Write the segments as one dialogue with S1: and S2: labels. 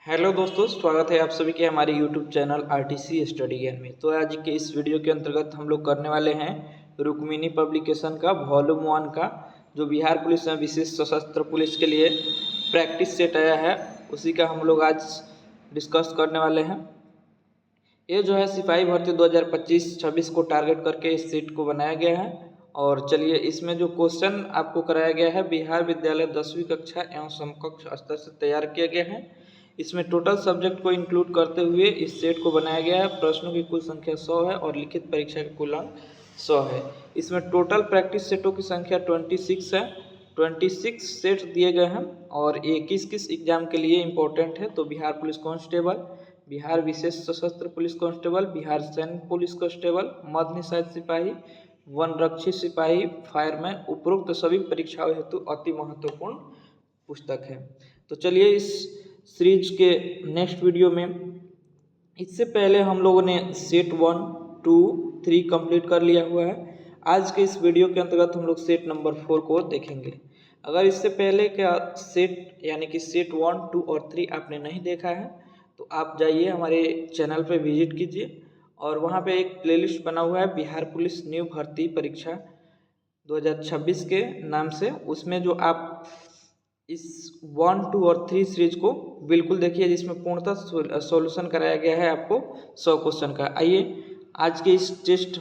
S1: Hello दोस्तों, स्वागत है आप सभी के हमारे यूट्यूब चैनल आरटीसी स्टडी ज्ञान में। तो आज के इस वीडियो के अंतर्गत हम लोग करने वाले हैं रुक्मिणी पब्लिकेशन का वॉल्यूम 1 का जो बिहार पुलिस में विशेष सशस्त्र पुलिस के लिए प्रैक्टिस सेट आया है, उसी का हम लोग आज डिस्कस करने वाले हैं। ये जो है सिपाही भर्ती 2025-26 को टारगेट करके इस सेट को बनाया गया है। और चलिए, इसमें जो क्वेश्चन आपको कराया गया है बिहार विद्यालय 10वीं कक्षा एवं समकक्ष स्तर से तैयार किया गया है। इसमें टोटल सब्जेक्ट को इंक्लूड करते हुए इस सेट को बनाया गया है। प्रश्नों की कुल संख्या 100 है और लिखित परीक्षा का कुल अंक 100 है। इसमें टोटल प्रैक्टिस सेटों की संख्या 26 है। 26 सेट दिए गए हैं और ये किस किस एग्जाम के लिए इम्पोर्टेंट है, तो बिहार पुलिस कांस्टेबल, बिहार विशेष सशस्त्र पुलिस कांस्टेबल, बिहार सैन्य पुलिस कांस्टेबल, मध्य निषाद सिपाही, वनरक्षी सिपाही, फायरमैन, उपरोक्त सभी परीक्षाओं हेतु अति महत्वपूर्ण पुस्तक है। तो चलिए, इस सीरीज के नेक्स्ट वीडियो में, इससे पहले हम लोगों ने सेट 1, 2, 3 कंप्लीट कर लिया हुआ है। आज के इस वीडियो के अंतर्गत हम लोग सेट नंबर 4 को देखेंगे। अगर इससे पहले का सेट यानी कि सेट 1, 2 और 3 आपने नहीं देखा है तो आप जाइए हमारे चैनल पे विजिट कीजिए और वहाँ पे एक प्लेलिस्ट बना हुआ है बिहार पुलिस न्यू भर्ती परीक्षा 2026 के नाम से। उसमें जो आप इस 1, 2 और 3 सीरीज को बिल्कुल देखिए, जिसमें पूर्णतः सॉल्यूशन कराया गया है आपको 100 क्वेश्चन का। आइए आज के इस टेस्ट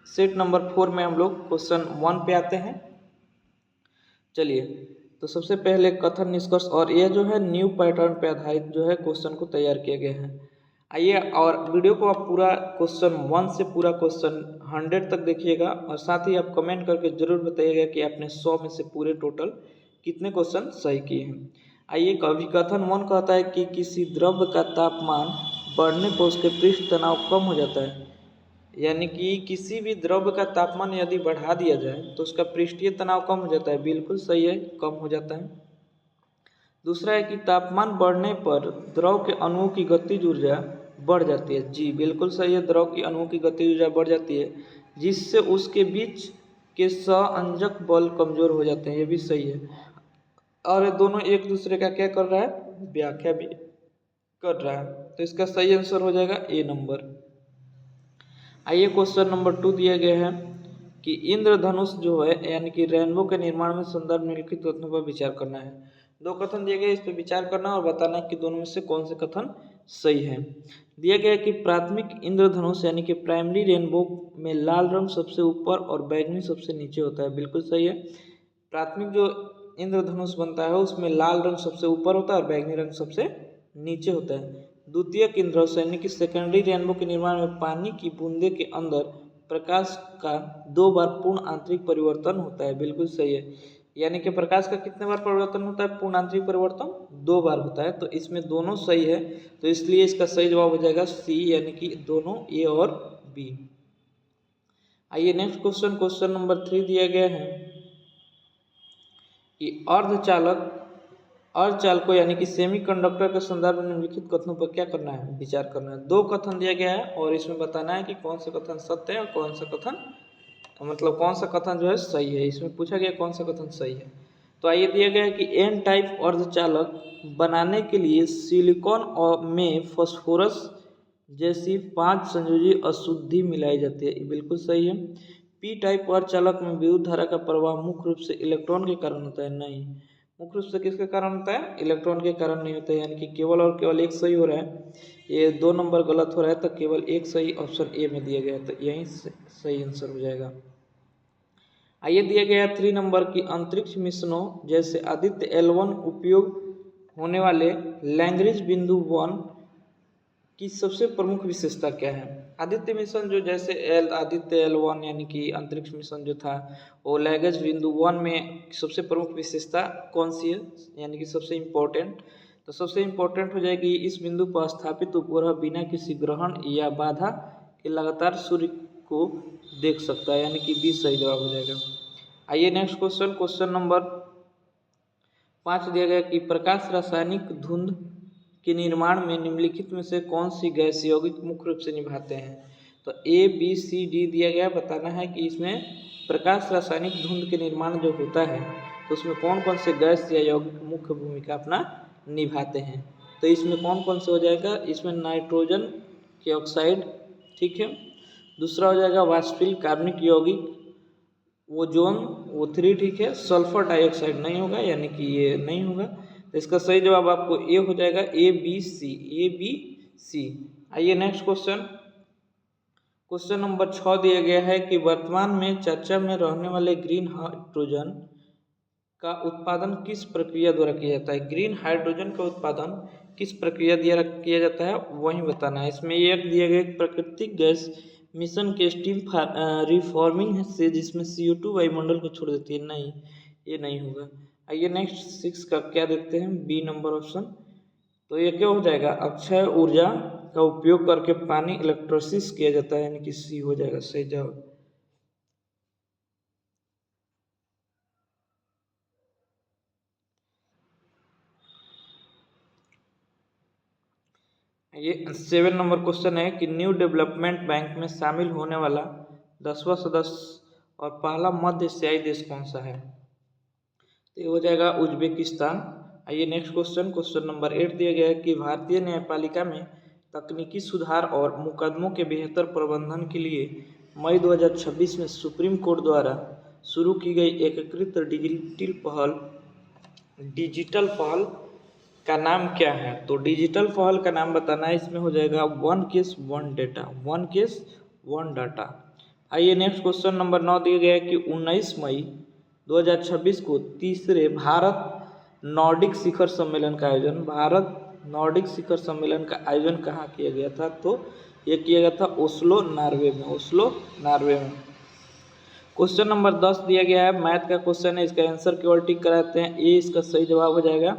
S1: सेट नंबर 4 में हम लोग क्वेश्चन 1 पे आते हैं। चलिए, तो सबसे पहले कथन निष्कर्ष, और यह जो है न्यू पैटर्न पे आधारित जो है क्वेश्चन को तैयार किया गया है। आइए, और वीडियो को आप पूरा क्वेश्चन 1 से पूरा क्वेश्चन 100 तक देखिएगा और साथ ही आप कमेंट करके जरूर बताइएगा कि आपने 100 में से पूरे टोटल कितने क्वेश्चन सही किए हैं। आइए, कवि कथन 1 कहता है कि किसी द्रव्य का तापमान बढ़ने पर उसके पृष्ठ तनाव कम हो जाता है। यानी कि किसी भी द्रव्य का तापमान यदि बढ़ा दिया जाए तो उसका पृष्ठीय तनाव कम हो जाता है। बिल्कुल सही है, कम हो जाता है। दूसरा है कि तापमान बढ़ने पर द्रव के अणुओं की गतिज ऊर्जा बढ़ जाती है। जी बिल्कुल सही है, द्रव की अणुओं की गतिज ऊर्जा बढ़ जाती है, जिससे उसके बीच के सहअंजक बल कमजोर हो जाते हैं। ये भी सही है। और ये दोनों एक दूसरे का क्या कर रहा है, व्याख्या भी कर रहा है। तो इसका सही आंसर हो जाएगा ए नंबर। आइए, क्वेश्चन नंबर 2 दिया गया है कि इंद्रधनुष जो है यानी कि रेनबो के निर्माण में संदर्भ निम्नलिखित कथनों पर विचार करना है। 2 कथन दिए गए, इस पर विचार करना और बताना है कि दोनों में से कौन से कथन सही है। दिया गया है कि प्राथमिक इंद्रधनुष यानी कि प्राइमरी रेनबो में लाल रंग सबसे ऊपर और बैंगनी सबसे नीचे होता है। बिल्कुल सही है। प्राथमिक जो इंद्रधनुष बनता है उसमें लाल रंग सबसे ऊपर होता है और बैंगनी रंग सबसे नीचे होता है। द्वितीयक इंद्रधनुष यानी कि सेकेंडरी रेनबो के निर्माण में पानी की बूंदे के अंदर प्रकाश का 2 बार पूर्ण आंतरिक परिवर्तन होता है। बिल्कुल सही है। यानी कि प्रकाश का कितने बार परिवर्तन होता है, पूर्ण आंतरिक परिवर्तन 2 बार होता है। तो इसमें दोनों सही है, तो इसलिए इसका सही जवाब हो जाएगा सी, यानी कि दोनों ए और बी। आइए नेक्स्ट क्वेश्चन, क्वेश्चन नंबर 3 दिया गया है कि अर्धचालकों यानी कि सेमीकंडक्टर के संदर्भ में निम्नलिखित कथनों पर क्या करना है, विचार करना है। 2 कथन दिया गया है और इसमें बताना है कि कौन सा कथन सत्य है और कौन सा कथन कौन सा कथन जो है सही है। इसमें पूछा गया कौन सा कथन सही है। तो आइए, दिया गया है कि एन टाइप अर्धचालक बनाने के लिए सिलिकॉन में फास्फोरस जैसी 5 संयोजी अशुद्धि मिलाई जाती है। बिल्कुल सही है। पी टाइप अर्धचालक में विद्युत धारा का प्रवाह मुख्य रूप से इलेक्ट्रॉन के कारण होता है। नहीं, मुख्य रूप से किसके कारण होता है, इलेक्ट्रॉन के कारण नहीं होता है। यानी कि केवल और केवल एक सही हो रहा है, ये 2 नंबर गलत हो रहा है, तो केवल एक सही ऑप्शन ए में दिया गया है, तो यही सही आंसर हो जाएगा। आइए, दिया गया 3 नंबर की अंतरिक्ष मिशनों जैसे आदित्य L1 उपयोग होने वाले लैग्रेंज बिंदु 1 की सबसे प्रमुख विशेषता क्या है। आदित्य मिशन जो जैसे आदित्य L1 यानी कि अंतरिक्ष मिशन जो था वो लैग्रेंज बिंदु 1 में सबसे प्रमुख विशेषता कौन सी है, यानी कि सबसे इम्पोर्टेंट। तो सबसे इम्पोर्टेंट हो जाएगी इस बिंदु पर स्थापित उपग्रह बिना किसी ग्रहण या बाधा के लगातार सूर्य को देख सकता है, यानी कि बी सही जवाब हो जाएगा। आइए नेक्स्ट क्वेश्चन, क्वेश्चन नंबर 5 दिया गया कि प्रकाश रासायनिक धुंध के निर्माण में निम्नलिखित में से कौन सी गैस यौगिक मुख्य रूप से निभाते हैं। तो ए बी सी डी दिया गया, बताना है कि इसमें प्रकाश रासायनिक धुंध के निर्माण जो होता है तो उसमें कौन कौन से गैस या यौगिक मुख्य भूमिका अपना निभाते हैं। तो इसमें कौन कौन से हो जाएगा, इसमें नाइट्रोजन के ऑक्साइड, ठीक है। दूसरा हो जाएगा वाष्पिल कार्बनिक यौगिक, ओजोन O3, ठीक है। सल्फर डाइऑक्साइड नहीं होगा, यानी कि ये नहीं होगा। तो इसका सही जवाब आपको ए हो जाएगा, ABC। आइए नेक्स्ट क्वेश्चन। क्वेश्चन नंबर 6 दिया गया है कि वर्तमान में चर्चा में रहने वाले ग्रीन हाइड्रोजन का उत्पादन किस प्रक्रिया द्वारा किया जाता है। ग्रीन हाइड्रोजन का उत्पादन किस प्रक्रिया द्वारा किया जाता है वही बताना है। इसमें एक दिया गया प्राकृतिक गैस मिशन के स्टीम रिफॉर्मिंग से, जिसमें CO2 वायुमंडल को छोड़ देती है, नहीं, ये नहीं होगा। आइए नेक्स्ट 6 का क्या देखते हैं, बी नंबर ऑप्शन। तो ये क्या हो जाएगा, अक्षय ऊर्जा का उपयोग करके पानी इलेक्ट्रोसिस किया जाता है, यानी कि सी हो जाएगा सही जवाब। ये 7 नंबर क्वेश्चन है कि न्यू डेवलपमेंट बैंक में शामिल होने वाला 10वां सदस्य और पहला मध्य एशियाई देश कौन सा है। तो ये हो जाएगा उज्बेकिस्तान। आइए नेक्स्ट क्वेश्चन। क्वेश्चन नंबर 8 दिया गया है कि भारतीय न्यायपालिका में तकनीकी सुधार और मुकदमों के बेहतर प्रबंधन के लिए मई 2026 में सुप्रीम कोर्ट द्वारा शुरू की गई एकीकृत डिजिटल पहल का नाम क्या है। तो डिजिटल पहल का नाम बताना है। इसमें हो जाएगा वन केस वन डाटा। आइए नेक्स्ट क्वेश्चन नंबर 9 दिया गया है कि 19 मई 2026 को तीसरे भारत नॉर्डिक शिखर सम्मेलन का आयोजन कहाँ किया गया था। तो ये किया गया था ओस्लो, नॉर्वे में। क्वेश्चन नंबर 10 दिया गया है, मैथ का क्वेश्चन है, इसका आंसर केवल टिक कराते हैं, ए इसका सही जवाब हो जाएगा।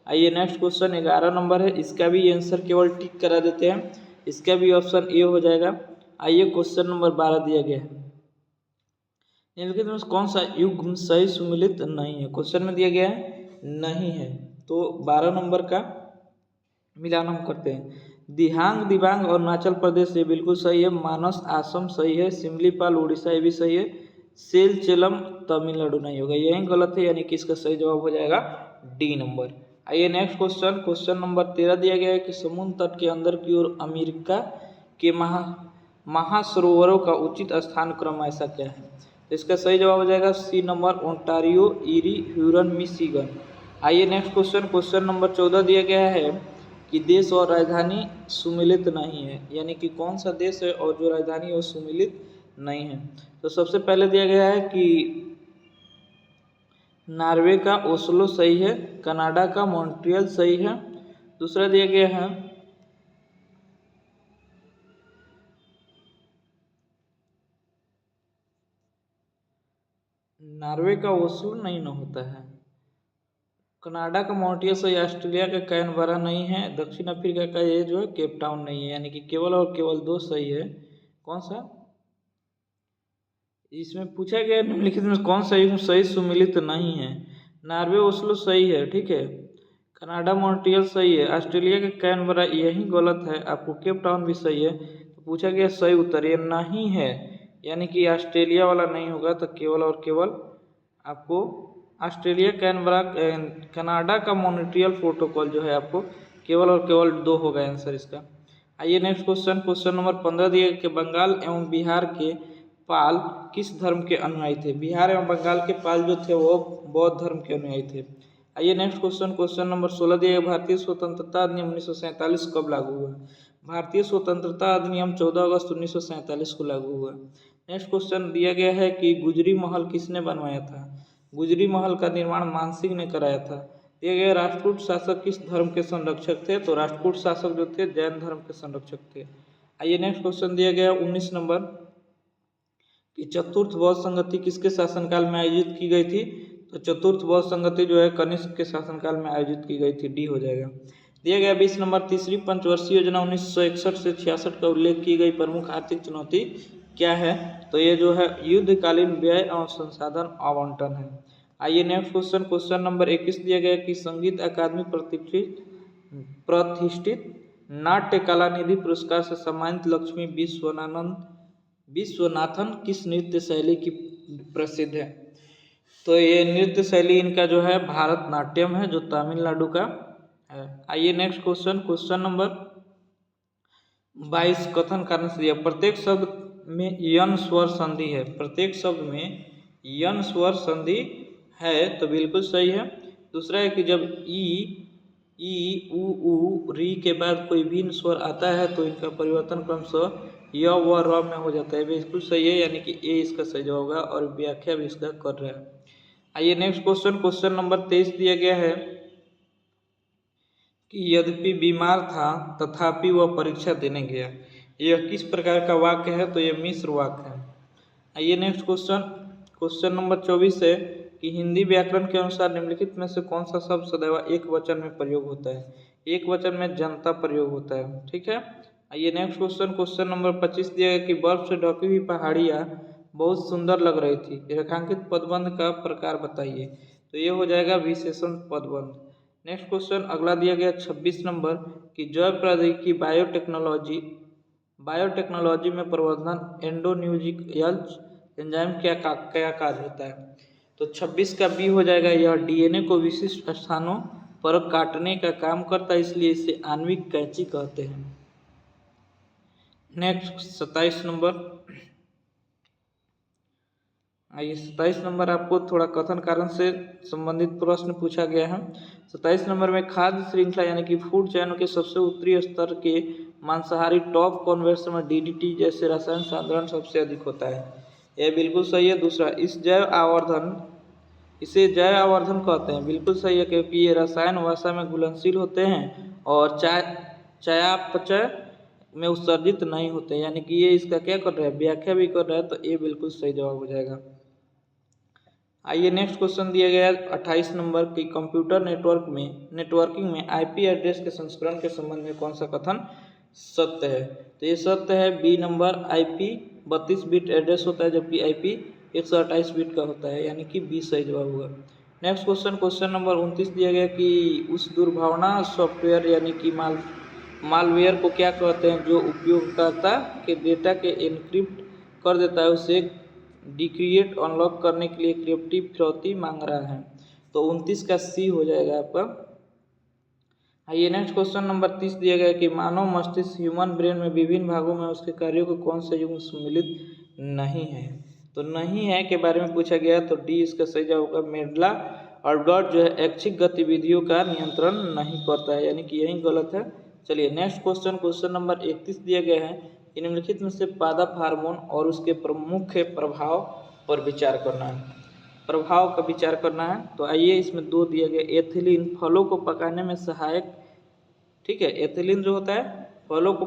S1: आइए नेक्स्ट क्वेश्चन 11 नंबर है, इसका भी आंसर केवल टिक करा देते हैं, इसका भी ऑप्शन ए हो जाएगा। आइए क्वेश्चन नंबर 12 दिया गया है, निम्नलिखित में कौन सा युग्म सही सुमेलित नहीं है। क्वेश्चन में दिया गया है नहीं है, तो 12 नंबर का मिलान हम करते हैं। दिहांग दिबांग अरुणाचल प्रदेश ये बिल्कुल सही है। मानस आसम सही है। सिमलीपाल उड़ीसा ये भी सही है। सेलचेलम तमिलनाडु नहीं होगा, यही गलत है, यानी कि इसका सही जवाब हो जाएगा डी नंबर। आइए नेक्स्ट क्वेश्चन नंबर 13 दिया गया है कि समुद्र तट के अंदर की ओर अमेरिका के महासरोवरों का उचित स्थान क्रम ऐसा क्या है। तो इसका सही जवाब हो जाएगा C number, Ontario, Erie, Huron, Michigan. आइए नेक्स्ट क्वेश्चन नंबर 14 दिया गया है कि देश और राजधानी सुमिलित नहीं है, यानी कि कौन सा देश है और जो राजधानी है वो सुमिलित नहीं है। तो सबसे पहले दिया गया है कि नॉर्वे का ओस्लो सही है, कनाडा का मॉन्ट्रियल सही है। दूसरा दिया गया है नॉर्वे का ओस्लो नहीं न होता है, कनाडा का मॉन्ट्रियल सही, ऑस्ट्रेलिया का कैनबरा नहीं है, दक्षिण अफ्रीका का ये जो है केप टाउन नहीं है, यानी कि केवल और केवल 2 सही है। कौन सा, इसमें पूछा गया निम्नलिखित में कौन सा युग्म सही सुमिलित नहीं है। नॉर्वे ओस्लो सही है, ठीक है, कनाडा मॉन्ट्रियल सही है, ऑस्ट्रेलिया का कैनबरा यही गलत है, आपको केप टाउन भी सही है। तो पूछा गया सही उत्तर ये नहीं है, यानी कि ऑस्ट्रेलिया वाला नहीं होगा, तो केवल और केवल आपको ऑस्ट्रेलिया कैनबरा कनाडा का मॉन्ट्रियल प्रोटोकॉल जो है आपको केवल और केवल 2 होगा आंसर इसका। आइए नेक्स्ट क्वेश्चन नंबर 15 दिए कि बंगाल एवं बिहार के पाल किस धर्म के अनुयायी थे। बिहार एवं बंगाल के पाल जो थे वो बौद्ध धर्म के अनुयायी थे। आइए नेक्स्ट क्वेश्चन नंबर 16 दिए भारतीय स्वतंत्रता अधिनियम 1947 कब लागू हुआ। भारतीय स्वतंत्रता अधिनियम 14 अगस्त 1947 को लागू हुआ। नेक्स्ट क्वेश्चन दिया गया है कि गुजरी महल किसने बनवाया था। गुजरी महल का निर्माण मानसिंह ने कराया था। दिया गया राष्ट्रकूट शासक किस धर्म के संरक्षक थे। तो राष्ट्रकूट शासक जो थे जैन धर्म के संरक्षक थे। आइए नेक्स्ट क्वेश्चन दिया गया 19 नंबर कि चतुर्थ बौद्ध संगति किसके शासनकाल में आयोजित की गई थी। तो चतुर्थ बौद्ध संगति जो है कनिष्क के शासनकाल में आयोजित की गई थी, डी हो जाएगा। दिया गया 20 नंबर तीसरी पंचवर्षीय योजना 1961 से 66 का उल्लेख की गई प्रमुख आर्थिक चुनौती क्या है। तो ये जो है युद्धकालीन व्यय और संसाधन आवंटन है। आइए नेक्स्ट क्वेश्चन नंबर 21 दिया गया कि संगीत अकादमी प्रतिष्ठित नाट्य कला निधि पुरस्कार से सम्मानित लक्ष्मी विश्वनाथन किस नृत्य शैली की प्रसिद्ध है। तो ये नृत्य शैली इनका जो है भारतनाट्यम है, जो तमिलनाडु का है। आइए नेक्स्ट क्वेश्चन, क्वेश्चन नंबर 22 कथन कारण से दिया। प्रत्येक शब्द में यन स्वर संधि है, प्रत्येक शब्द में यन स्वर संधि है, तो बिल्कुल सही है। दूसरा है कि जब ई उ री के बाद कोई भिन्न स्वर आता है तो इनका परिवर्तन क्रमशः य व र में हो जाता है, बिल्कुल सही है, यानी कि ए इसका सही जवाब होगा और व्याख्या भी इसका कर रहा है। आइए नेक्स्ट क्वेश्चन, क्वेश्चन नंबर 23 दिया गया है कि यद्यपि बीमार था तथापि वह परीक्षा देने गया। यह किस प्रकार का वाक्य है, तो यह मिश्र वाक्य है। आइए नेक्स्ट क्वेश्चन, क्वेश्चन नंबर 24 है कि हिंदी व्याकरण के अनुसार निम्नलिखित में से कौन सा शब्द सदैव एक वचन में प्रयोग होता है। एक वचन में जनता प्रयोग होता है, ठीक है। आइए नेक्स्ट क्वेश्चन, क्वेश्चन नंबर 25 दिया गया कि बर्फ से ढकी हुई पहाड़ियाँ बहुत सुंदर लग रही थी, रेखांकित पदबंध का प्रकार बताइए, तो ये हो जाएगा विशेषण पदबंध। नेक्स्ट क्वेश्चन अगला दिया गया 26 नंबर कि जैव प्रौद्योगिकी बायोटेक्नोलॉजी में प्रवर्धन एंडोन्यूक्लियस एंजाइम क्या कार्य होता है, तो 26 का बी हो जाएगा। यह डीएनए को विशिष्ट स्थानों पर काटने का काम करता है, इसलिए इसे आणविक कैंची कहते हैं। नेक्स्ट 27 नंबर, आइए 27 नंबर आपको थोड़ा कथन कारण से संबंधित प्रश्न पूछा गया है। 27 नंबर में खाद्य श्रृंखला यानी कि फूड चैन के सबसे उत्तरी स्तर के मांसाहारी टॉप कन्वर्सन में डीडीटी जैसे रसायन साधारण सबसे अधिक होता है, यह बिल्कुल सही है। दूसरा, इसे जैव आवर्धन कहते हैं, बिल्कुल सही है, क्योंकि ये रसायन वसा में घुलनशील होते हैं और चयापचय में उत्सर्जित नहीं होते, यानी कि ये इसका क्या कर रहा है, व्याख्या भी कर रहा है, तो ये बिल्कुल सही जवाब हो जाएगा। आइए नेक्स्ट क्वेश्चन दिया गया है 28 नंबर की कंप्यूटर नेटवर्किंग में आईपी एड्रेस के संस्करण के संबंध में कौन सा कथन सत्य है, तो ये सत्य है। B number, IP 32 bit address होता है जबकि आईपी 128 बिट का होता है, यानी कि बी सही जवाब होगा। नेक्स्ट क्वेश्चन, क्वेश्चन नंबर 29 दिया गया कि उस दुर्भावना सॉफ्टवेयर यानी कि मालवेयर को क्या कहते हैं जो उपयोगकर्ता के डेटा के एनक्रिप्ट कर देता है, उसे डिक्रिएट अनलॉक करने के लिए क्रिप्टिव फिरौती मांग रहा है, तो 29 का सी हो जाएगा आपका। आइए नेक्स्ट क्वेश्चन नंबर 30 दिया गया कि मानव मस्तिष्क ह्यूमन ब्रेन में विभिन्न भागों में उसके कार्यों को कौन से युग्म सम्मिलित नहीं है, तो नहीं है के बारे में पूछा गया, तो डी इसका सही जवाब होगा। मेडला और डॉट जो है ऐच्छिक गतिविधियों का नियंत्रण नहीं करता है, यानी कि यही गलत है। चलिए नेक्स्ट क्वेश्चन, क्वेश्चन नंबर 31 दिया गया है कि निम्नलिखित में से पादप हार्मोन और उसके प्रमुख प्रभाव पर विचार करना है, प्रभाव का विचार करना है। तो आइए इसमें दो दिया गया, एथिलीन फलों को पकाने में सहायक, ठीक है, एथिलीन जो होता है फलों को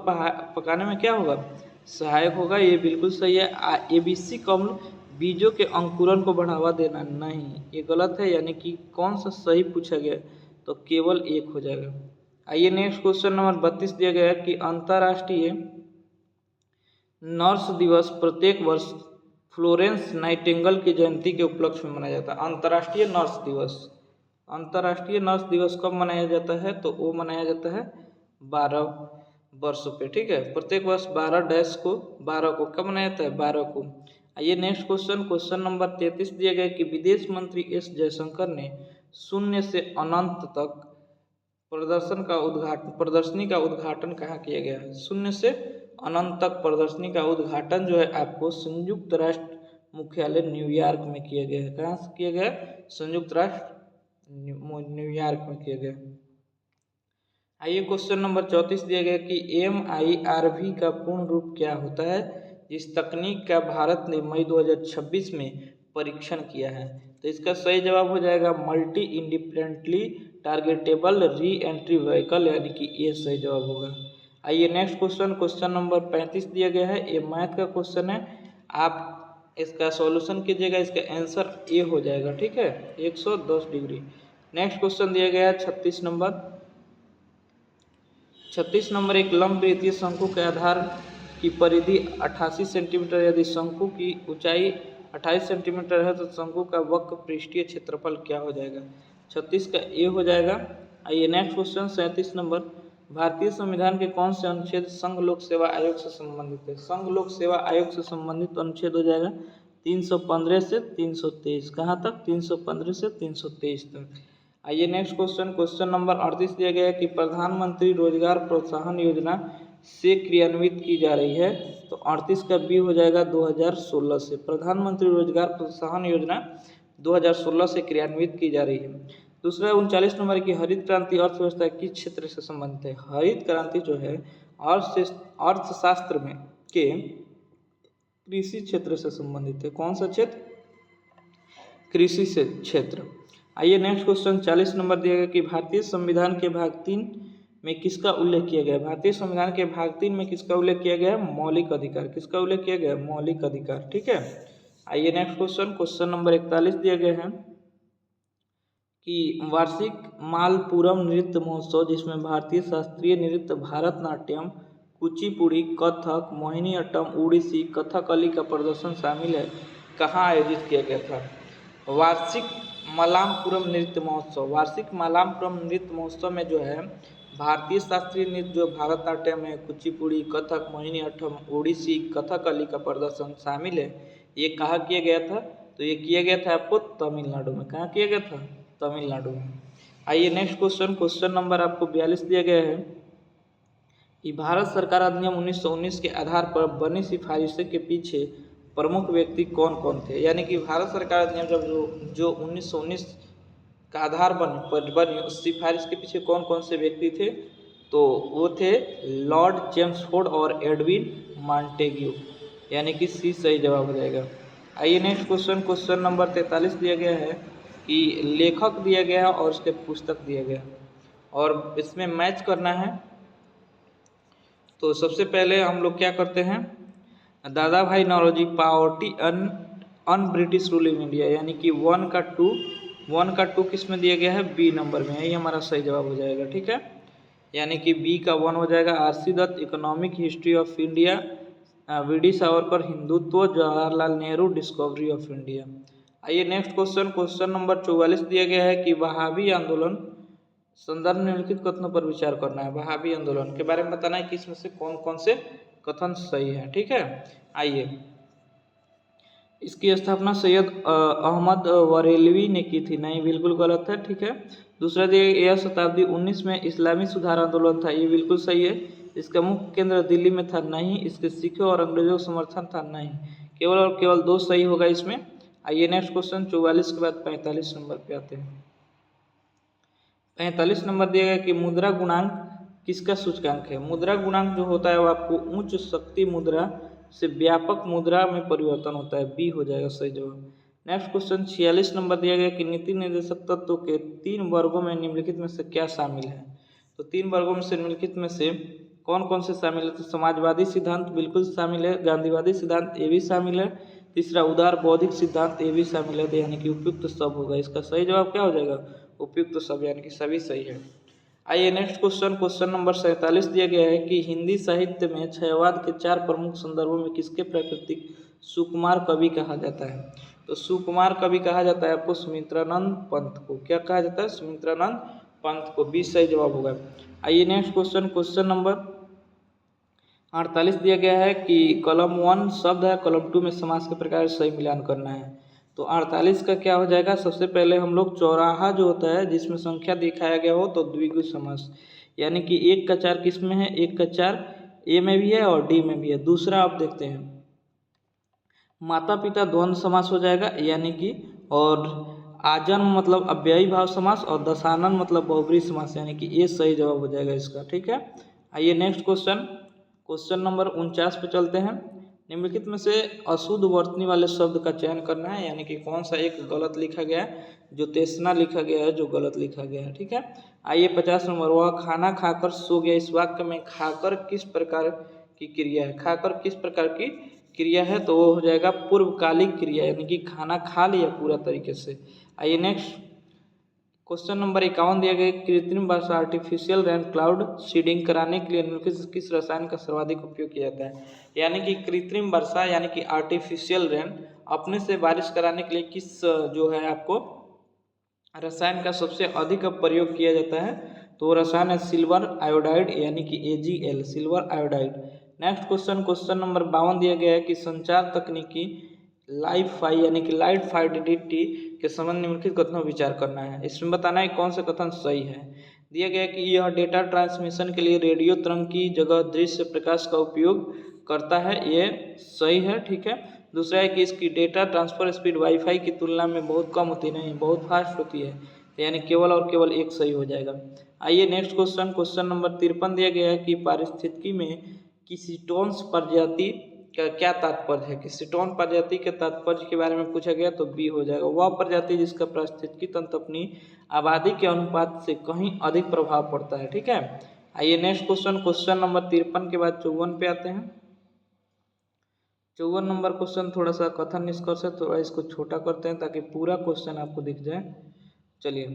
S1: पकाने में क्या होगा, सहायक होगा, ये बिल्कुल सही है। एबीसी अम्ल बीजों के अंकुरन को बढ़ावा देना, नहीं, ये गलत है, यानी कि कौन सा सही पूछा गया, तो केवल एक हो जाएगा। आइए नेक्स्ट क्वेश्चन नंबर 32 दिया गया है कि अंतर्राष्ट्रीय नर्स दिवस प्रत्येक वर्ष फ्लोरेंस नाइटिंगेल की जयंती के उपलक्ष्य में मनाया जाता है। अंतर्राष्ट्रीय नर्स दिवस कब मनाया जाता है, तो वो मनाया जाता है 12 वर्षों पे, ठीक है, प्रत्येक वर्ष 12 को कब मनाया जाता है, 12 को। आइए नेक्स्ट क्वेश्चन, क्वेश्चन नंबर 33 दिया गया कि विदेश मंत्री एस जयशंकर ने शून्य से अनंत तक प्रदर्शनी का उद्घाटन कहाँ किया गया है, शून्य से अनंत तक प्रदर्शनी का उद्घाटन जो है आपको संयुक्त राष्ट्र मुख्यालय न्यूयॉर्क में किया गया है। कहाँ से किया गया, संयुक्त राष्ट्र न्यूयॉर्क में किया गया। आइए क्वेश्चन नंबर 34 दिया गया कि MIRV का पूर्ण रूप क्या होता है, जिस तकनीक का भारत ने मई 2026 में परीक्षण किया है, तो इसका सही जवाब हो जाएगा multi independently targetable re entry vehicle, यानी कि ये सही जवाब होगा। आइए नेक्स्ट क्वेश्चन, क्वेश्चन नंबर 35 दिया गया है, ये मैथ का क्वेश्चन है, आप इसका सॉल्यूशन कीजिएगा, इसका आंसर ए हो जाएगा, ठीक है, 110 डिग्री। नेक्स्ट क्वेश्चन दिया गया है 36 नंबर एक लंबवृत्तीय शंकु के आधार की परिधि 88 सेंटीमीटर, यदि शंकु की ऊंचाई 28 सेंटीमीटर है तो शंकु का वक्र पृष्ठीय क्षेत्रफल क्या हो जाएगा, 36 का ए हो जाएगा। आइए नेक्स्ट क्वेश्चन 37 नंबर, भारतीय संविधान के कौन से अनुच्छेद संघ लोक सेवा आयोग से संबंधित है, संघ लोक सेवा आयोग से संबंधित अनुच्छेद हो जाएगा 315 से 323, कहाँ तक, 315 से 323 तक। आइए नेक्स्ट क्वेश्चन, क्वेश्चन नंबर 38 दिया गया है कि प्रधानमंत्री रोजगार प्रोत्साहन योजना से क्रियान्वित की जा रही है। तो 38 का बी हो जाएगा 2016 से। प्रधानमंत्री रोजगार प्रोत्साहन योजना 2016 से क्रियान्वित की जा रही है। दूसरा 39 नंबर की हरित क्रांति अर्थव्यवस्था किस क्षेत्र से संबंधित है। हरित क्रांति जो है अर्थशास्त्र में के कृषि क्षेत्र से संबंधित है। कौन सा क्षेत्र? कृषि से क्षेत्र। आइए नेक्स्ट क्वेश्चन 40 नंबर दिया गया कि भारतीय संविधान के भाग 3 में किसका उल्लेख किया गया है। भारतीय संविधान के भाग 3 में किसका उल्लेख किया गया है? मौलिक अधिकार। किसका उल्लेख किया गया है? मौलिक अधिकार। ठीक है। आइए नेक्स्ट क्वेश्चन, क्वेश्चन नंबर 41 दिया गया है कि वार्षिक मालपुरम नृत्य महोत्सव जिसमें भारतीय शास्त्रीय नृत्य भारतनाट्यम, कुचिपुड़ी, कथक, मोहिनीअट्टम, उड़ीसी, कथकली का प्रदर्शन शामिल है, कहाँ आयोजित किया गया था। वार्षिक मालपुरम नृत्य महोत्सव, वार्षिक मालपुरम नृत्य महोत्सव में जो है भारतीय शास्त्रीय नृत्य जो भारतनाट्यम है, कुचिपुड़ी, कथक, मोहिनीअट्टम, ओडिसी, कथकली का प्रदर्शन शामिल है, ये कहाँ किया गया था। तो ये किया गया था आपको तमिलनाडु में। कहाँ किया गया था? तमिलनाडु में। आइए नेक्स्ट क्वेश्चन, क्वेश्चन नंबर आपको 42 दिया गया है कि भारत सरकार अधिनियम 1919 के आधार पर बनी सिफारिशों के पीछे प्रमुख व्यक्ति कौन कौन थे। यानी कि भारत सरकार अधिनियम जब जो 1919 का आधार बनी उस सिफारिश के पीछे कौन कौन से व्यक्ति थे। तो वो थे लॉर्ड चेम्सफोर्ड और एडविन मॉन्टेग्यू, यानी कि सी सही जवाब हो जाएगा। आइए नेक्स्ट क्वेश्चन, क्वेश्चन नंबर 43 दिया गया है कि लेखक दिया गया और उसके पुस्तक दिया गया और इसमें मैच करना है। तो सबसे पहले हम लोग क्या करते हैं, Dadabhai Naoroji poverty un British rule in India, यानी कि 1 का 2 किस में दिया गया है? बी नंबर में। यही हमारा सही जवाब हो जाएगा। ठीक है, यानी कि बी का 1 हो जाएगा। R C. Dutt economic history of India, V D. Savarkar Hindutva, Jawaharlal Nehru discovery of India. आइए नेक्स्ट क्वेश्चन, क्वेश्चन नंबर 44 दिया गया है कि वहाबी आंदोलन संदर्भ निम्नलिखित कथनों पर विचार करना है। वहाबी आंदोलन के बारे में बताना है कि इसमें से कौन कौन से कथन सही है। ठीक है, आइए इसकी स्थापना सैयद अहमद बरेलवी ने की थी। नहीं, बिल्कुल गलत है। ठीक है, दूसरा दिया यह शताब्दी 19 में इस्लामी सुधार आंदोलन था। ये बिल्कुल सही है। इसका मुख्य केंद्र दिल्ली में था। नहीं, इसके सिखों और अंग्रेजों का समर्थन था। नहीं, केवल और केवल 2 सही होगा इसमें। आइए नेक्स्ट क्वेश्चन 44 के बाद 45 नंबर पे आते हैं। 45 नंबर दिया गया कि मुद्रा गुणांक किसका सूचकांक है। मुद्रा गुणांक जो होता है वो आपको उच्च शक्ति मुद्रा से व्यापक मुद्रा में परिवर्तन होता है। बी हो जाएगा सही जवाब। नेक्स्ट क्वेश्चन 46 नंबर दिया गया कि नीति निर्देशक तत्व के 3 वर्गों में निम्नलिखित में से क्या शामिल है। तो 3 वर्गों में से निम्नलिखित में से कौन कौन से शामिल है। तो समाजवादी सिद्धांत बिल्कुल शामिल है, गांधीवादी सिद्धांत ये भी शामिल है, तीसरा उदार बौद्धिक सिद्धांत ये भी शामिल है, यानी कि उपयुक्त सब होगा। इसका सही जवाब क्या हो जाएगा? उपयुक्त सब, यानी कि सभी सही है। आइए नेक्स्ट क्वेश्चन, क्वेश्चन नंबर 47 दिया गया है कि हिंदी साहित्य में क्षयवाद के 4 प्रमुख संदर्भों में किसके प्राकृतिक सुकुमार कवि कहा जाता है। तो सुकुमार कवि कहा जाता है आपको सुमित्रानंद पंत को। क्या कहा जाता है? सुमित्रानंद पंत को। 20 सही जवाब होगा। आइए नेक्स्ट क्वेश्चन, क्वेश्चन नंबर 48 दिया गया है कि कॉलम 1 शब्द है, कॉलम 2 में समास के प्रकार सही मिलान करना है। तो 48 का क्या हो जाएगा? सबसे पहले हम लोग चौराहा जो होता है जिसमें संख्या दिखाया गया हो तो द्विगु समास, यानी कि 1 का 4 किस में है? 1 का 4 ए में भी है और डी में भी है। दूसरा आप देखते हैं माता पिता द्वंद्व समास हो जाएगा, यानी कि और आजन्म मतलब अव्ययी भाव समास और दशानन मतलब बहुब्रीहि समास, यानी कि ये सही जवाब हो जाएगा इसका। ठीक है, आइए नेक्स्ट क्वेश्चन, क्वेश्चन नंबर 49 पे चलते हैं। निम्नलिखित में से अशुद्ध वर्तनी वाले शब्द का चयन करना है, यानी कि कौन सा एक गलत लिखा गया है। जो तेसना लिखा गया है जो गलत लिखा गया है। ठीक है, आइए 50 नंबर, वह खाना खाकर सो गया। इस वाक्य में खाकर किस प्रकार की क्रिया है? खाकर किस प्रकार की क्रिया है? तो वो हो जाएगा पूर्वकालिक क्रिया, यानी कि खाना खा लिया पूरा तरीके से। आइए नेक्स्ट क्वेश्चन नंबर 51 दिया गया कृत्रिम वर्षा आर्टिफिशियल रेन क्लाउड सीडिंग कराने के लिए किस रसायन का सर्वाधिक उपयोग किया जाता है। यानी कि कृत्रिम वर्षा यानी कि आर्टिफिशियल रेन अपने से बारिश कराने के लिए किस जो है आपको रसायन का सबसे अधिक प्रयोग किया जाता है। तो रसायन है सिल्वर आयोडाइड, यानी कि AgL, silver iodide. Next question, question number 52 दिया गया है कि संचार तकनीकी लाइफाई यानी कि लाइट फाइडिलिटी के संबंध निम्नलिखित कथनों पर विचार करना है। इसमें बताना है कौन सा कथन सही है। दिया गया कि यह डेटा ट्रांसमिशन के लिए रेडियो तरंग की जगह दृश्य प्रकाश का उपयोग करता है, ये सही है, ठीक है। दूसरा है कि इसकी डेटा ट्रांसफर स्पीड वाईफाई की तुलना में बहुत कम होती नहीं, बहुत फास्ट होती है, यानी केवल और केवल एक सही हो जाएगा। आइए नेक्स्ट क्वेश्चन, क्वेश्चन नंबर 53 दिया गया है कि पारिस्थितिकी में कीटोन्स प्रजाति का क्या तात्पर्य है। कीटोन प्रजाति के तात्पर्य के बारे में पूछा गया तो बी हो जाएगा, वह प्रजाति जिसका पारिस्थितिकी तंत्र अपनी आबादी के अनुपात से कहीं अधिक प्रभाव पड़ता है, ठीक है। आइए नेक्स्ट क्वेश्चन, क्वेश्चन नंबर 53 के बाद 54 पे आते हैं। 54 नंबर क्वेश्चन थोड़ा सा कथन निष्कर्ष है, थोड़ा इसको छोटा करते हैं ताकि पूरा क्वेश्चन आपको दिख जाए। चलिए,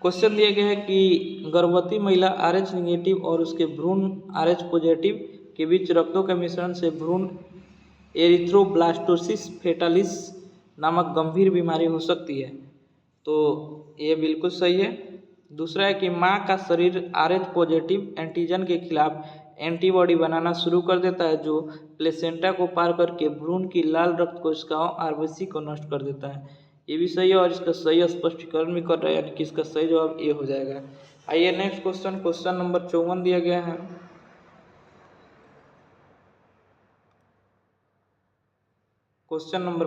S1: क्वेश्चन दिया गया है कि गर्भवती महिला RH निगेटिव और उसके भ्रूण RH पॉजिटिव के बीच रक्तों के मिश्रण से भ्रूण एरिथ्रोब्लास्टोसिस फेटालिस नामक गंभीर बीमारी हो सकती है, तो ये बिल्कुल सही है। दूसरा है कि माँ का शरीर RH पॉजिटिव एंटीजन के खिलाफ एंटीबॉडी बनाना शुरू कर देता है, जो प्लेसेंटा को पार करके भ्रूण की लाल रक्त कोशिकाओं RBC को नष्ट कर देता है, ये भी सही है। और इसका सही स्पष्टीकरण भी कर रहा है, यानी कि इसका सही जवाब ये हो जाएगा। आइए नेक्स्ट क्वेश्चन, क्वेश्चन नंबर 54 दिया गया है। क्वेश्चन नंबर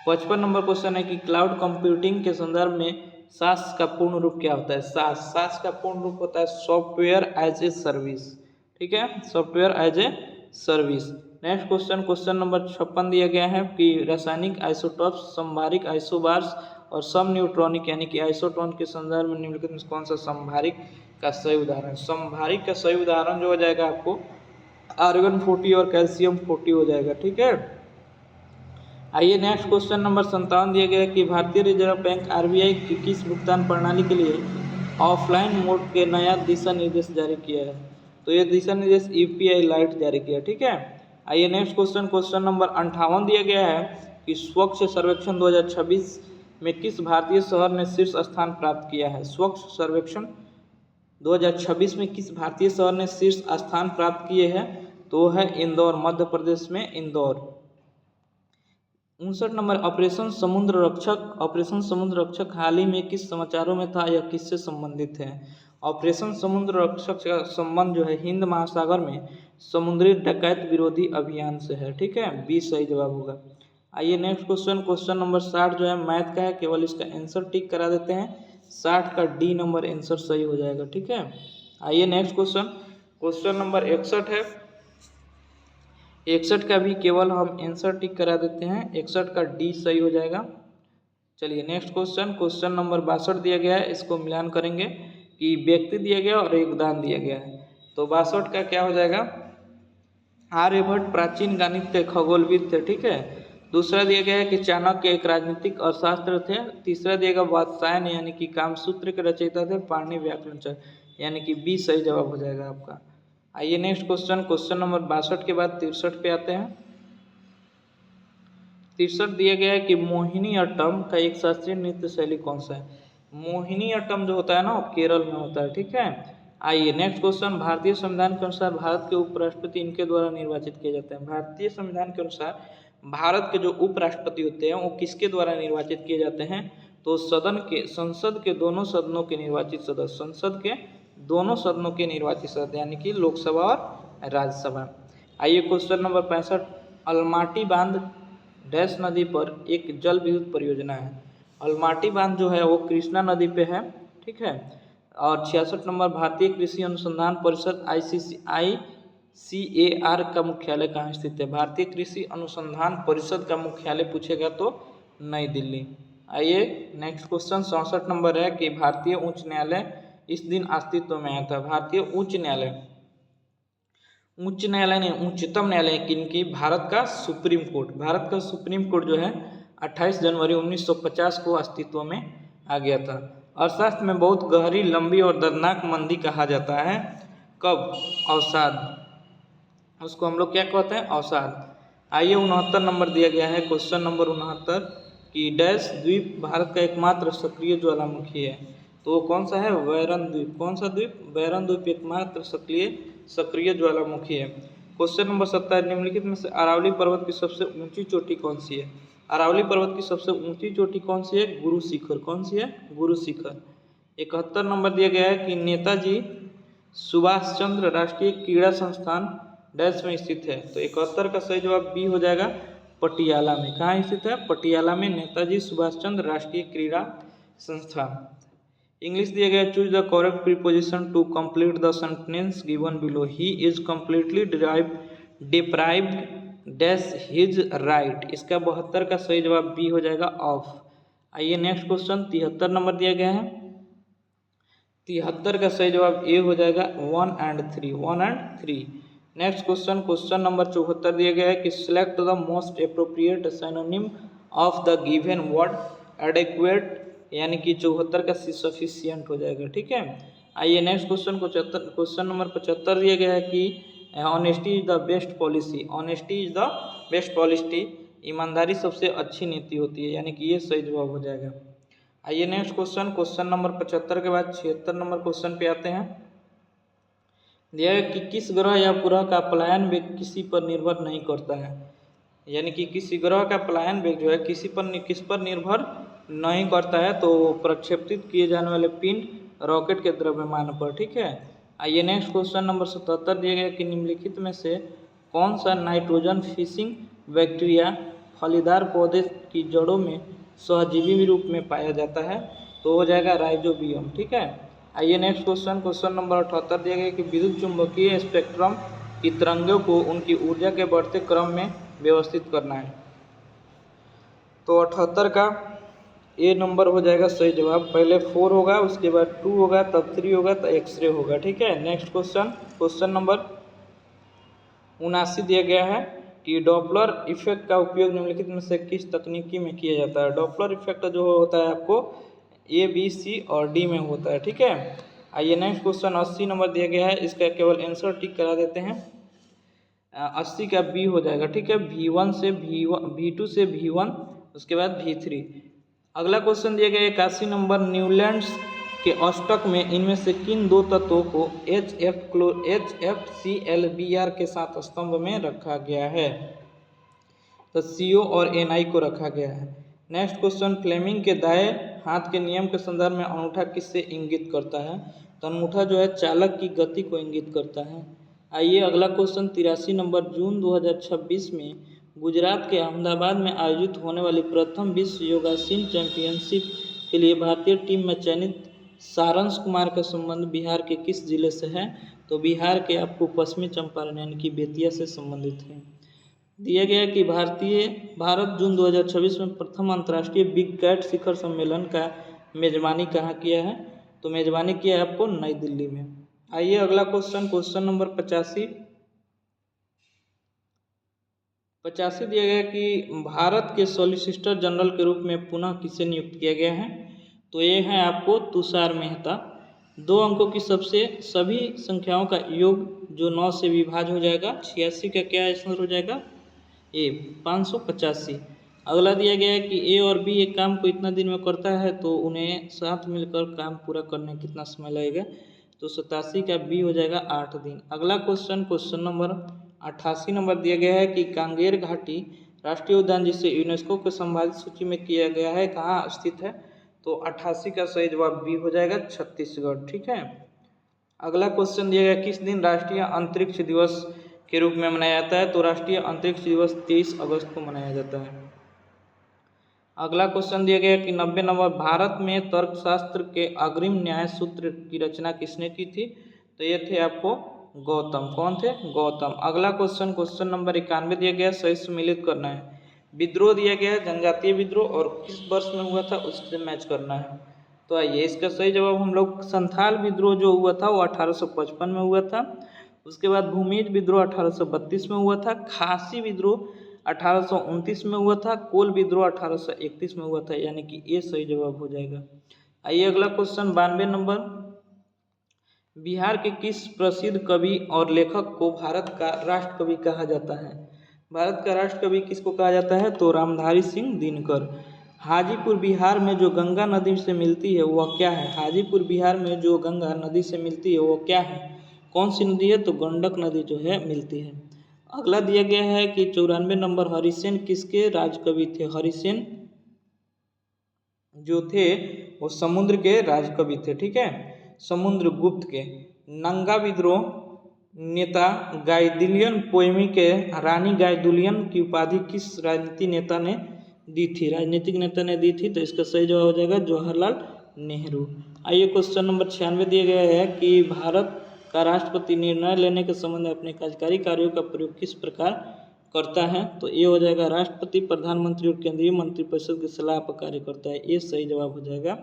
S1: 55 नंबर क्वेश्चन है कि क्लाउड कंप्यूटिंग के संदर्भ में सास का पूर्ण रूप क्या होता है। सास का पूर्ण रूप होता है सॉफ्टवेयर एज ए सर्विस, ठीक है, software as a service. Next question, question number 56 दिया गया है कि रासायनिक आइसोटॉप्स, संभारिक आइसोबार्स और सम न्यूट्रॉनिक यानी कि आइसोटोन के संदर्भ में निम्नलिखित में कौन सा संभारिक का सही उदाहरण। संभारिक का सही उदाहरण जो हो जाएगा आपको आर्गन 40 और कैल्शियम 40 हो जाएगा, ठीक है। आइए नेक्स्ट क्वेश्चन नंबर 57 दिया गया है कि भारतीय रिजर्व बैंक RBI की किस भुगतान प्रणाली के लिए ऑफलाइन मोड के नया दिशा निर्देश जारी किया है, तो ये दिशा निर्देश UPI लाइट जारी किया, ठीक है। आइए नेक्स्ट क्वेश्चन, क्वेश्चन नंबर 58 दिया गया है कि स्वच्छ सर्वेक्षण 2026 में किस भारतीय शहर ने शीर्ष स्थान प्राप्त किया है। स्वच्छ सर्वेक्षण 2026 में किस भारतीय शहर ने शीर्ष स्थान प्राप्त किए हैं, तो है इंदौर, मध्य प्रदेश में इंदौर। 59 नंबर ऑपरेशन समुद्र रक्षक, ऑपरेशन समुद्र रक्षक हाल ही में किस समाचारों में था, यह किससे संबंधित है। ऑपरेशन समुद्र रक्षक का संबंध जो है हिंद महासागर में समुद्री डकैत विरोधी अभियान से है, ठीक है, बी सही जवाब होगा। आइए नेक्स्ट क्वेश्चन, क्वेश्चन नंबर 60 जो है मैथ का है, केवल इसका आंसर टिक करा देते हैं, 60 का डी नंबर आंसर सही हो जाएगा, ठीक है। आइए नेक्स्ट क्वेश्चन, क्वेश्चन नंबर 61 है, 61 का भी केवल हम आंसर टिक करा देते हैं, 61 का डी सही हो जाएगा। चलिए नेक्स्ट क्वेश्चन, क्वेश्चन नंबर 62 दिया गया है, इसको मिलान करेंगे कि व्यक्ति दिया गया और योगदान दिया गया है, तो 62 का क्या हो जाएगा, आर्यभट्ट प्राचीन गणित खगोलविद थे, ठीक है। दूसरा दिया गया है कि चाणक्य एक राजनीतिक अर्थशास्त्र थे। तीसरा दिया गया वात्सायन यानी कि कामसूत्र के रचयिता थे पाणिनि व्याकरण, यानी कि बी सही जवाब हो जाएगा आपका। आइए नेक्स्ट क्वेश्चन, क्वेश्चन नंबर 62 के बाद 63 पे आते हैं। 63 दिया गया है कि मोहिनी अट्टम का एक शास्त्रीय नृत्य शैली कौन सा है। मोहिनी अट्टम जो होता है ना वो केरल में होता है, ठीक है। आइए नेक्स्ट क्वेश्चन, भारतीय संविधान के अनुसार भारत के उपराष्ट्रपति इनके द्वारा निर्वाचित किए जाते हैं। भारतीय संविधान के अनुसार भारत के जो उपराष्ट्रपति होते हैं वो किसके द्वारा निर्वाचित किए जाते हैं, तो संसद के दोनों सदनों के निर्वाचित सदस्य, संसद के दोनों सदनों के निर्वाचित सदस्य यानी कि लोकसभा और राज्यसभा। आइए क्वेश्चन नंबर 65, अलमाटी बांध डैश नदी पर एक जल विद्युत परियोजना है। अलमाटी बांध जो है वो कृष्णा नदी पे है, ठीक है। और 66 नंबर, भारतीय कृषि अनुसंधान परिषद ICAR का मुख्यालय कहाँ स्थित है। भारतीय कृषि अनुसंधान परिषद का मुख्यालय पूछेगा तो नई दिल्ली। आइए नेक्स्ट क्वेश्चन 67 नंबर है कि भारतीय उच्च न्यायालय इस दिन अस्तित्व में आया था। भारतीय उच्च न्यायालय नहीं, उच्चतम न्यायालय किनकी, भारत का सुप्रीम कोर्ट। भारत का सुप्रीम कोर्ट जो है 28 जनवरी 1950 को अस्तित्व में आ गया था। अर्थशास्त्र में बहुत गहरी, लंबी और दर्दनाक मंदी कहा जाता है, कब, अवसाद, उसको हम लोग क्या कहते हैं, अवसाद। आइए 69 नंबर दिया गया है, क्वेश्चन नंबर 69 कि डैश द्वीप भारत का एकमात्र सक्रिय ज्वालामुखी है, तो वो कौन सा है, वैरन द्वीप। कौन सा द्वीप, वैरन द्वीप एकमात्र सक्रिय ज्वालामुखी है। क्वेश्चन नंबर 27, निम्नलिखित में से अरावली पर्वत की सबसे ऊंची चोटी कौन सी है? अरावली पर्वत की सबसे ऊंची चोटी कौन सी है? गुरु शिखर। कौन सी है? गुरु शिखर। 71 नंबर दिया गया है कि नेताजी सुभाष चंद्र राष्ट्रीय क्रीड़ा संस्थान डैश में स्थित है। तो 71 का सही जवाब बी हो जाएगा, पटियाला में। कहाँ स्थित है? पटियाला में नेताजी सुभाष चंद्र राष्ट्रीय क्रीड़ा संस्थान। इंग्लिश दिया गया, choose the correct preposition to complete the sentence given below. He is completely deprived dash his right. इसका 72 का सही जवाब बी हो जाएगा, ऑफ। आइए नेक्स्ट क्वेश्चन 73 नंबर दिया गया है। 73 का सही जवाब ए हो जाएगा, 1 and 3। Next question, question number 74 दिया गया है कि select the most appropriate synonym of the given word. Adequate यानी कि 74 का सफिशिएंट हो जाएगा। ठीक है। आइए नेक्स्ट क्वेश्चन, क्वेश्चन नंबर 75 दिया गया है कि honesty is the best policy. Honesty is the best policy, ईमानदारी सबसे अच्छी नीति होती है, यानी कि ये सही जवाब हो जाएगा। आइए नेक्स्ट क्वेश्चन, क्वेश्चन नंबर 75 के बाद 76 नंबर क्वेश्चन पे आते हैं। दिया है कि किस ग्रह या उपग्रह का पलायन वेग किसी पर निर्भर नहीं करता है। यानी कि किसी ग्रह का पलायन वेग जो है किस पर निर्भर नहीं करता है, तो प्रक्षेपित किए जाने वाले पिंड रॉकेट के द्रव्यमान पर। ठीक है। आइए नेक्स्ट क्वेश्चन नंबर 77 दिया गया कि निम्नलिखित में से कौन सा नाइट्रोजन फिशिंग बैक्टीरिया फलीदार पौधे की जड़ों में सहजीवी रूप में पाया जाता है? तो हो जाएगा राइजोबियम। ठीक है। आइए नेक्स्ट क्वेश्चन, क्वेश्चन नंबर 78 दिया गया कि विद्युत चुंबकीय स्पेक्ट्रम की तरंगों को उनकी ऊर्जा के बढ़ते क्रम में व्यवस्थित करना है। तो 78 का ए नंबर हो जाएगा सही जवाब। पहले 4 होगा, उसके बाद 2 होगा, तब 3 होगा, तो एक्सरे होगा। ठीक है। नेक्स्ट क्वेश्चन, क्वेश्चन नंबर 79 दिया गया है कि डॉपलर इफेक्ट का उपयोग निम्नलिखित में से किस तकनीकी में किया जाता है? डॉपलर इफेक्ट जो होता है आपको ए, बी, सी और डी में होता है। ठीक है। आइए नेक्स्ट क्वेश्चन 80 नंबर दिया गया है, इसका केवल आंसर टिक करा देते हैं। 80 का बी हो जाएगा। ठीक है। V1 से V2 से V1, उसके बाद V3। अगला क्वेश्चन दिया गया 81 नंबर, न्यूलैंड्स के अष्टक में इनमें से किन दो तत्वों को HFCl के साथ स्तंभ में रखा गया है? तो CO और Ni को रखा गया है। नेक्स्ट क्वेश्चन, फ्लेमिंग के दाएं हाथ के नियम के संदर्भ में अंगूठा किससे इंगित करता है? तो अंगूठा जो है चालक की गति को इंगित करता है। आइए अगला क्वेश्चन 83 नंबर, जून 2026 में गुजरात के अहमदाबाद में आयोजित होने वाली प्रथम विश्व योगासन चैंपियनशिप के लिए भारतीय टीम में चयनित सारंश कुमार का संबंध बिहार के किस जिले से है? तो बिहार के आपको पश्चिमी चंपारण यानी कि बेतिया से संबंधित है। दिया गया कि भारत जून 2026 में प्रथम अंतर्राष्ट्रीय बिग कैट शिखर सम्मेलन का मेजबानी कहाँ किया है? तो मेजबानी किया है आपको नई दिल्ली में। आइए अगला क्वेश्चन, क्वेश्चन नंबर 85 दिया गया कि भारत के सॉलिसिटर जनरल के रूप में पुनः किसे नियुक्त किया गया है? तो ये है आपको तुषार मेहता। 2 अंकों की सभी संख्याओं का योग जो 9 से विभाज्य हो जाएगा। 86 का क्या आंसर हो जाएगा? ए, 585। अगला दिया गया है कि ए और बी एक काम को इतना दिन में करता है तो उन्हें साथ मिलकर काम पूरा करने में कितना समय लगेगा? तो 87 का बी हो जाएगा 8 दिन। अगला क्वेश्चन, क्वेश्चन नंबर 88 नंबर दिया गया है कि कांगेर घाटी राष्ट्रीय उद्यान जिसे यूनेस्को के संभावित सूची में किया गया है कहाँ स्थित है? तो 88 का सही जवाब बी हो जाएगा, छत्तीसगढ़। ठीक है। अगला क्वेश्चन दिया गया किस दिन राष्ट्रीय अंतरिक्ष दिवस के रूप में मनाया जाता है? तो राष्ट्रीय अंतरिक्ष दिवस 23 अगस्त को मनाया जाता है। अगला क्वेश्चन दिया गया कि 90 नंबर, भारत में तर्कशास्त्र के अग्रिम न्याय सूत्र की रचना किसने की थी? तो ये थे आपको गौतम। कौन थे? गौतम। अगला क्वेश्चन, क्वेश्चन नंबर 91 दिया गया, सही सम्मिलित करना है। विद्रोह दिया गया है जनजातीय विद्रोह और किस वर्ष में हुआ था उससे मैच करना है। तो आइए इसका सही जवाब हम लोग, संथाल विद्रोह जो हुआ था वो 1855 में हुआ था। उसके बाद भूमिज विद्रोह 1832 में हुआ था। खासी विद्रोह 1829 में हुआ था। कोल विद्रोह 1831 में हुआ था, यानी कि ये सही जवाब हो जाएगा। आइए अगला क्वेश्चन 92 नंबर, बिहार के किस प्रसिद्ध कवि और लेखक को भारत का राष्ट्र कवि कहा जाता है? भारत का राष्ट्र कवि किसको कहा जाता है? तो रामधारी सिंह दिनकर। हाजीपुर बिहार में जो गंगा नदी से मिलती है वह क्या है? हाजीपुर बिहार में जो गंगा नदी से मिलती है वो क्या है? कौन सी नदी है? तो गंडक नदी जो है मिलती है। अगला दिया गया है कि 94 नंबर, हरिसेन किसके राजकवि थे? हरिसेन जो थे वो समुद्र के राजकवि थे, ठीक है, समुद्रगुप्त के। नंगा विद्रोह नेता गाइदिलियन पोएमी के रानी गाइदुलियन की उपाधि किस राजनीतिक नेता ने दी थी? राजनीतिक नेता ने दी थी, तो इसका सही जवाब हो जाएगा जवाहरलाल नेहरू। आइए क्वेश्चन नंबर 96 दिया गया है कि भारत का राष्ट्रपति निर्णय लेने के संबंध में अपने कार्यकारी कार्यों का प्रयोग किस प्रकार करता है? तो ये हो जाएगा राष्ट्रपति, प्रधानमंत्री और केंद्रीय मंत्रिपरिषद की सलाह पर कार्य करता है, ये सही जवाब हो जाएगा।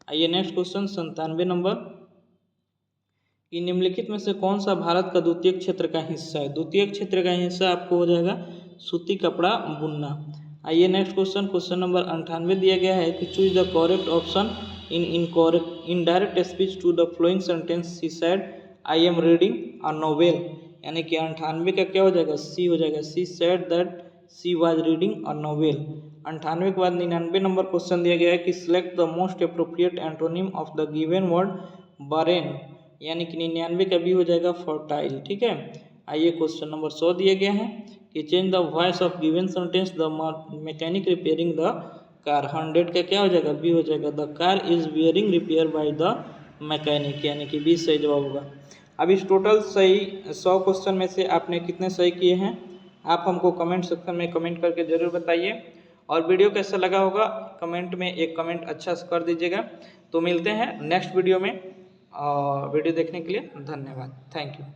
S1: आइए नेक्स्ट क्वेश्चन 97 नंबर, कि निम्नलिखित में से कौन सा भारत का द्वितीय क्षेत्र का हिस्सा है? द्वितीय क्षेत्र का हिस्सा आपको हो जाएगा सूती कपड़ा बुनना। आइए नेक्स्ट क्वेश्चन, क्वेश्चन नंबर 98 दिया गया है कि choose the correct option in indirect speech to the following sentence she said I am reading a novel, यानी कि 98 का क्या हो जाएगा? सी हो जाएगा। She said that she was reading a novel. 98 के बाद 99 नंबर क्वेश्चन दिया गया है कि select the most appropriate antonym of the given word Bahrain, यानी कि 99 का भी हो जाएगा फर्टाइल, ठीक है। आइए क्वेश्चन नंबर 100 दिया गया है कि change the voice of given sentence the mechanic repairing the car. 100 का क्या हो जाएगा? बी हो जाएगा। The car is bearing repair by the mechanic, यानी कि बी सही जवाब होगा। अब इस टोटल सही 100 क्वेश्चन में से आपने कितने सही किए हैं आप हमको कमेंट सेक्शन में कमेंट करके ज़रूर बताइए, और वीडियो कैसा लगा होगा कमेंट में एक कमेंट अच्छा से कर दीजिएगा। तो मिलते हैं नेक्स्ट वीडियो में, और वीडियो देखने के लिए धन्यवाद, थैंक यू।